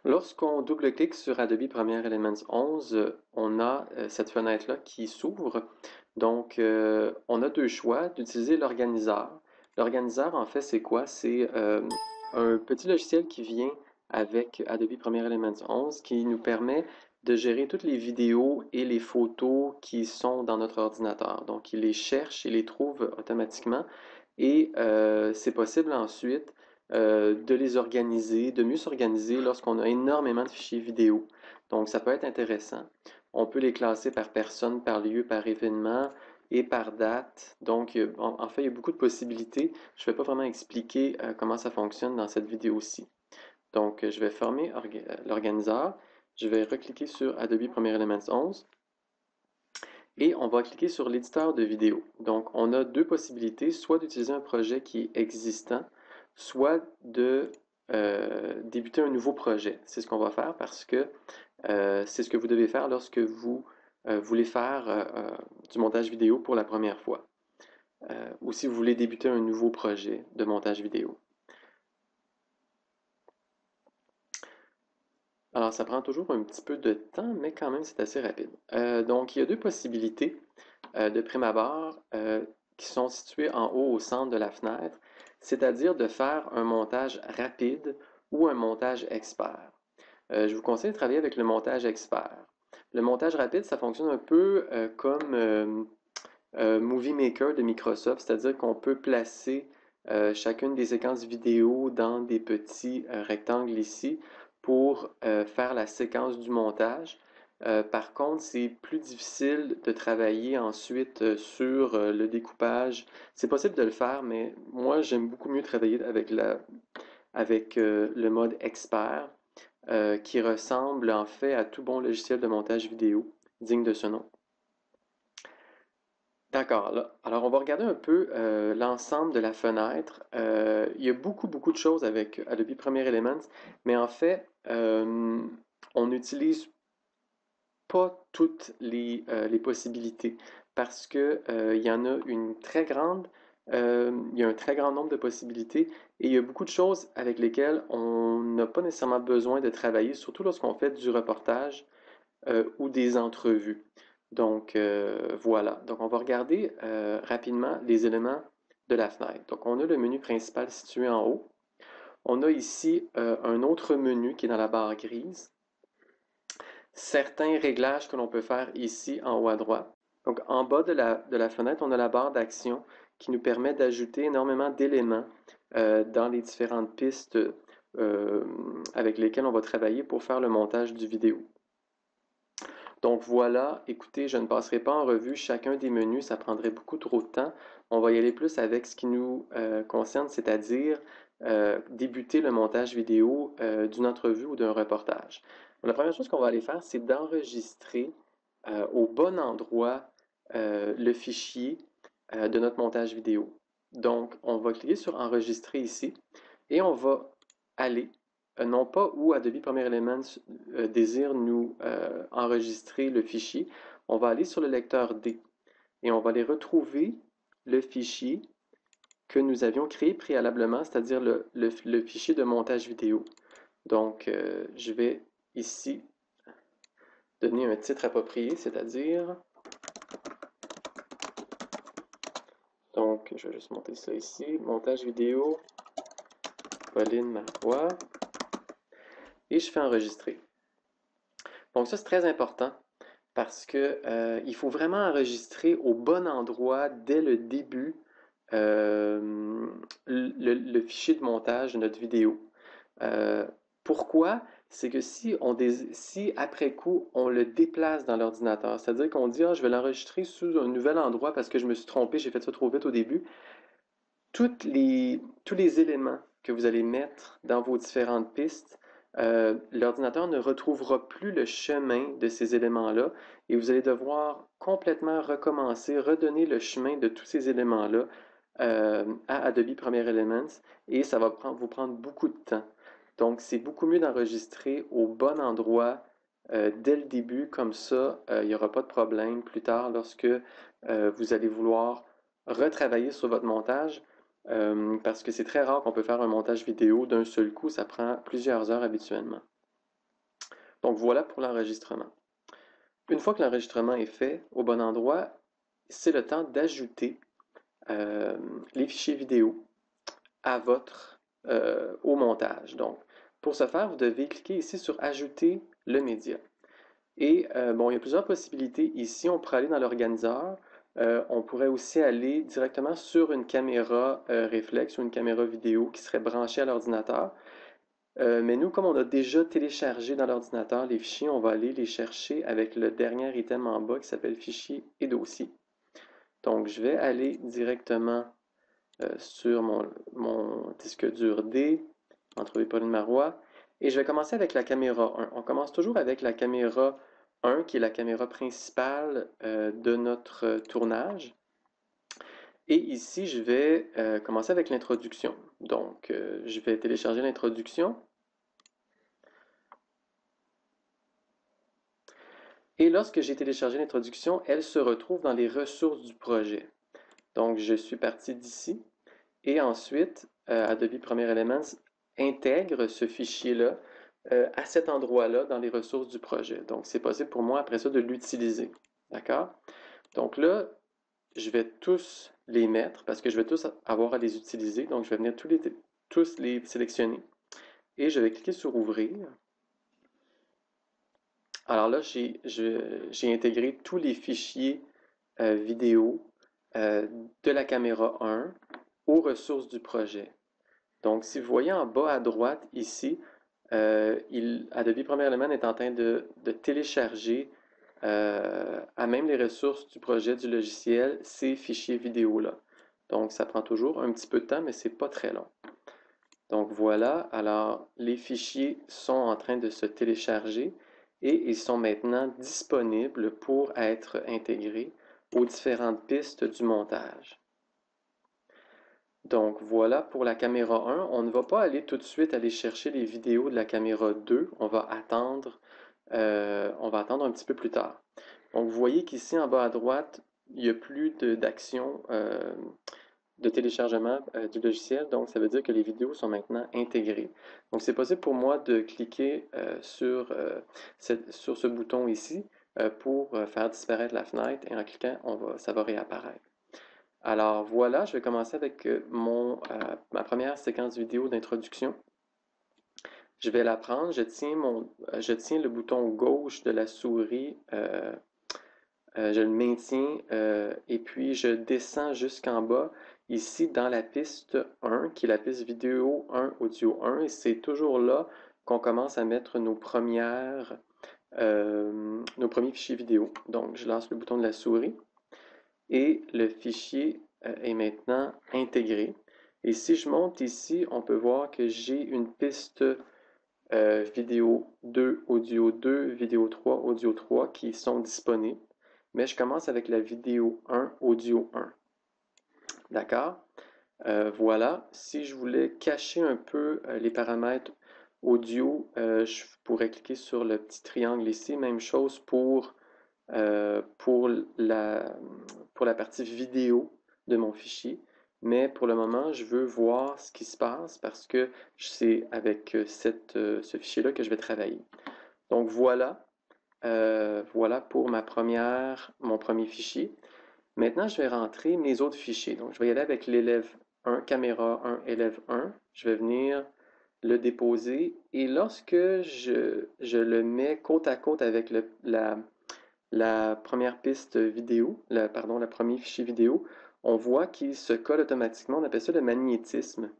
Lorsqu'on double-clique sur Adobe Premiere Elements 11, on a cette fenêtre-là qui s'ouvre. Donc, on a deux choix d'utiliser l'organiseur. L'organiseur, en fait, c'est quoi? C'est un petit logiciel qui vient avec Adobe Premiere Elements 11 qui nous permet de gérer toutes les vidéos et les photos qui sont dans notre ordinateur. Donc, il les cherche, il les trouve automatiquement et c'est possible ensuite de les organiser, de mieux s'organiser lorsqu'on a énormément de fichiers vidéo. Donc, ça peut être intéressant. On peut les classer par personne, par lieu, par événement et par date. Donc, en fait, il y a beaucoup de possibilités. Je ne vais pas vraiment expliquer comment ça fonctionne dans cette vidéo-ci. Donc, je vais fermer l'organiseur. Je vais recliquer sur Adobe Premiere Elements 11 et on va cliquer sur l'éditeur de vidéo. Donc, on a deux possibilités, soit d'utiliser un projet qui est existant, soit de débuter un nouveau projet. C'est ce qu'on va faire parce que c'est ce que vous devez faire lorsque vous voulez faire du montage vidéo pour la première fois, ou si vous voulez débuter un nouveau projet de montage vidéo. Alors, ça prend toujours un petit peu de temps, mais quand même, c'est assez rapide. Donc, il y a deux possibilités de prime abord qui sont situées en haut au centre de la fenêtre, c'est-à-dire de faire un montage rapide ou un montage expert. Je vous conseille de travailler avec le montage expert. Le montage rapide, ça fonctionne un peu comme Movie Maker de Microsoft, c'est-à-dire qu'on peut placer chacune des séquences vidéo dans des petits rectangles ici pour faire la séquence du montage. Par contre, c'est plus difficile de travailler ensuite sur le découpage. C'est possible de le faire, mais moi, j'aime beaucoup mieux travailler avec le mode expert, qui ressemble en fait à tout bon logiciel de montage vidéo digne de ce nom. D'accord. Alors, on va regarder un peu l'ensemble de la fenêtre. Il y a beaucoup de choses avec Adobe Premiere Elements, mais en fait, on n'utilise pas toutes les possibilités parce que il y en a une très grande, il y a un très grand nombre de possibilités et il y a beaucoup de choses avec lesquelles on n'a pas nécessairement besoin de travailler, surtout lorsqu'on fait du reportage ou des entrevues. Donc voilà. Donc on va regarder rapidement les éléments de la fenêtre. Donc on a le menu principal situé en haut. On a ici un autre menu qui est dans la barre grise. Certains réglages que l'on peut faire ici en haut à droite. Donc en bas de la fenêtre, on a la barre d'action qui nous permet d'ajouter énormément d'éléments dans les différentes pistes avec lesquelles on va travailler pour faire le montage du vidéo. Donc voilà, écoutez, je ne passerai pas en revue chacun des menus, ça prendrait beaucoup trop de temps. On va y aller plus avec ce qui nous concerne, c'est-à-dire débuter le montage vidéo d'une entrevue ou d'un reportage. La première chose qu'on va aller faire, c'est d'enregistrer au bon endroit le fichier de notre montage vidéo. Donc, on va cliquer sur Enregistrer ici et on va aller non pas où Adobe Premiere Elements désire nous enregistrer le fichier, on va aller sur le lecteur D et on va aller retrouver le fichier que nous avions créé préalablement, c'est-à-dire le fichier de montage vidéo. Donc, je vais ici donner un titre approprié, c'est-à-dire, donc, je vais juste monter ça ici, montage vidéo, Pauline Marois, et je fais enregistrer. Donc ça, c'est très important parce que il faut vraiment enregistrer au bon endroit dès le début le fichier de montage de notre vidéo. Pourquoi? C'est que si après coup on le déplace dans l'ordinateur, c'est-à-dire qu'on dit je vais l'enregistrer sous un nouvel endroit parce que je me suis trompé, j'ai fait ça trop vite au début, tous les éléments que vous allez mettre dans vos différentes pistes, l'ordinateur ne retrouvera plus le chemin de ces éléments-là et vous allez devoir complètement recommencer, redonner le chemin de tous ces éléments-là à Adobe Premiere Elements et ça va vous prendre beaucoup de temps. Donc, c'est beaucoup mieux d'enregistrer au bon endroit dès le début, comme ça, il n'y aura pas de problème plus tard lorsque vous allez vouloir retravailler sur votre montage. Parce que c'est très rare qu'on peut faire un montage vidéo d'un seul coup, ça prend plusieurs heures habituellement. Donc voilà pour l'enregistrement. Une fois que l'enregistrement est fait au bon endroit, c'est le temps d'ajouter les fichiers vidéo à au montage. Donc, pour ce faire, vous devez cliquer ici sur Ajouter le média. Et bon, il y a plusieurs possibilités. Ici, on pourrait aller dans l'organiseur. On pourrait aussi aller directement sur une caméra réflexe ou une caméra vidéo qui serait branchée à l'ordinateur. Mais nous, comme on a déjà téléchargé dans l'ordinateur les fichiers, on va aller les chercher avec le dernier item en bas qui s'appelle Fichiers et dossiers. Donc, je vais aller directement sur mon disque dur D, entrevue Pauline Marois, et je vais commencer avec la caméra 1. On commence toujours avec la caméra 1, qui est la caméra principale de notre tournage. Et ici, je vais commencer avec l'introduction. Donc, je vais télécharger l'introduction. Et lorsque j'ai téléchargé l'introduction, elle se retrouve dans les ressources du projet. Donc, je suis parti d'ici. Et ensuite, Adobe Premiere Elements intègre ce fichier-là à cet endroit-là dans les ressources du projet. Donc, c'est possible pour moi après ça de l'utiliser. D'accord? Donc là, je vais tous les mettre parce que je vais tous avoir à les utiliser. Donc, je vais venir tous les sélectionner. Et je vais cliquer sur Ouvrir. Alors là, j'ai intégré tous les fichiers vidéo de la caméra 1 aux ressources du projet. Donc, si vous voyez en bas à droite ici, Adobe Premiere Elements est en train de télécharger à même les ressources du projet du logiciel ces fichiers vidéo-là. Donc, ça prend toujours un petit peu de temps, mais c'est pas très long. Donc voilà, alors les fichiers sont en train de se télécharger et ils sont maintenant disponibles pour être intégrés aux différentes pistes du montage. Donc voilà pour la caméra 1. On ne va pas aller tout de suite aller chercher les vidéos de la caméra 2. On va attendre un petit peu plus tard. Donc vous voyez qu'ici en bas à droite, il n'y a plus d'action de téléchargement du logiciel. Donc ça veut dire que les vidéos sont maintenant intégrées. Donc c'est possible pour moi de cliquer sur ce bouton ici pour faire disparaître la fenêtre et en cliquant, ça va réapparaître. Alors voilà, je vais commencer avec ma première séquence vidéo d'introduction. Je vais la prendre, je tiens le bouton gauche de la souris, je le maintiens et puis je descends jusqu'en bas, ici dans la piste 1, qui est la piste vidéo 1, audio 1, et c'est toujours là qu'on commence à mettre nos premiers fichiers vidéo. Donc je lance le bouton de la souris et le fichier est maintenant intégré. Et si je monte ici, on peut voir que j'ai une piste vidéo 2, audio 2, vidéo 3, audio 3 qui sont disponibles. Mais je commence avec la vidéo 1, audio 1. D'accord? Voilà. Si je voulais cacher un peu les paramètres audio, je pourrais cliquer sur le petit triangle ici. Même chose pour la partie vidéo de mon fichier. Mais pour le moment, je veux voir ce qui se passe parce que c'est avec ce fichier-là que je vais travailler. Donc voilà, voilà pour mon premier fichier. Maintenant, je vais rentrer mes autres fichiers. Donc, je vais y aller avec l'élève 1, caméra 1, élève 1. Je vais venir le déposer et lorsque je le mets côte à côte avec la première piste vidéo, le premier fichier vidéo, on voit qu'il se colle automatiquement. On appelle ça le magnétisme.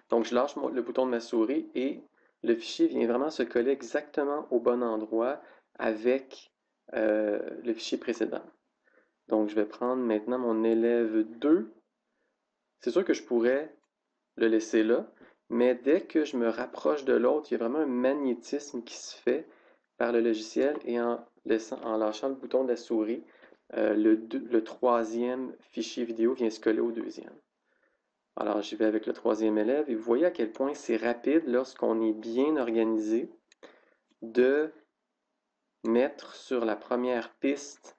Donc, je lâche le bouton de ma souris et le fichier vient vraiment se coller exactement au bon endroit avec le fichier précédent. Donc, je vais prendre maintenant mon élève 2. C'est sûr que je pourrais le laisser là, mais dès que je me rapproche de l'autre, il y a vraiment un magnétisme qui se fait par le logiciel et en lâchant le bouton de la souris, le troisième fichier vidéo vient se coller au deuxième. Alors, j'y vais avec le troisième élève et vous voyez à quel point c'est rapide lorsqu'on est bien organisé de mettre sur la première piste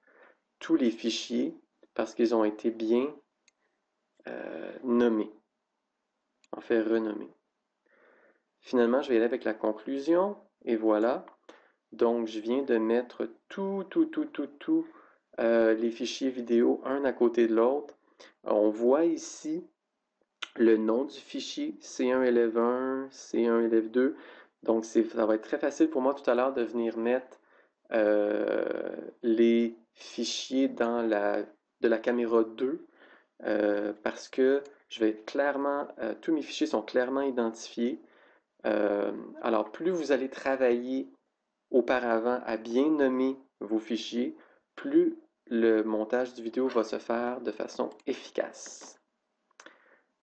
tous les fichiers parce qu'ils ont été bien nommés, en fait renommés. Finalement, je vais aller avec la conclusion et voilà. Donc, je viens de mettre tous les fichiers vidéo un à côté de l'autre. On voit ici le nom du fichier C1 élève 1, C1 élève 2. Donc, ça va être très facile pour moi tout à l'heure de venir mettre les fichiers de la caméra 2 parce que tous mes fichiers sont clairement identifiés. Euh, alors, plus vous allez travailler auparavant à bien nommer vos fichiers, plus le montage du vidéo va se faire de façon efficace.